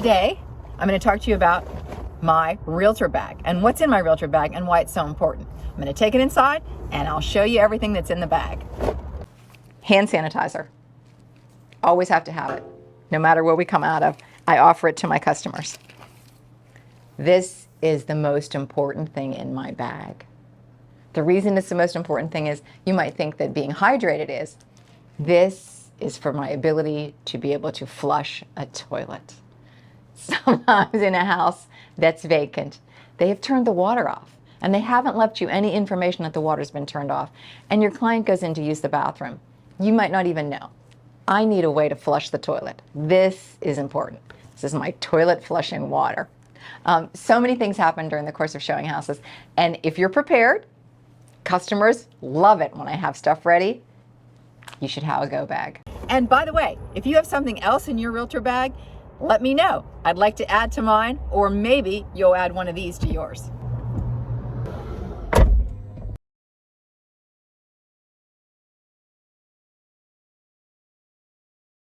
Today, I'm going to talk to you about my Realtor bag and what's in my Realtor bag and why it's so important. I'm going to take it inside and I'll show you everything that's in the bag. Hand sanitizer. Always have to have it. No matter where we come out of, I offer it to my customers. This is the most important thing in my bag. The reason it's the most important thing is you might think that being hydrated is. This is for my ability to be able to flush a toilet. Sometimes in a house that's vacant, they have turned the water off and they haven't left you any information that the water's been turned off, and your client goes in to use the bathroom. You might not even know. I need a way to flush the toilet. This is important. This is my toilet flushing water. So many things happen during the course of showing houses, and if you're prepared, customers love it when I have stuff ready. You should have a go bag. And by the way, if you have something else in your Realtor bag, let me know. I'd like to add to mine, or maybe you'll add one of these to yours.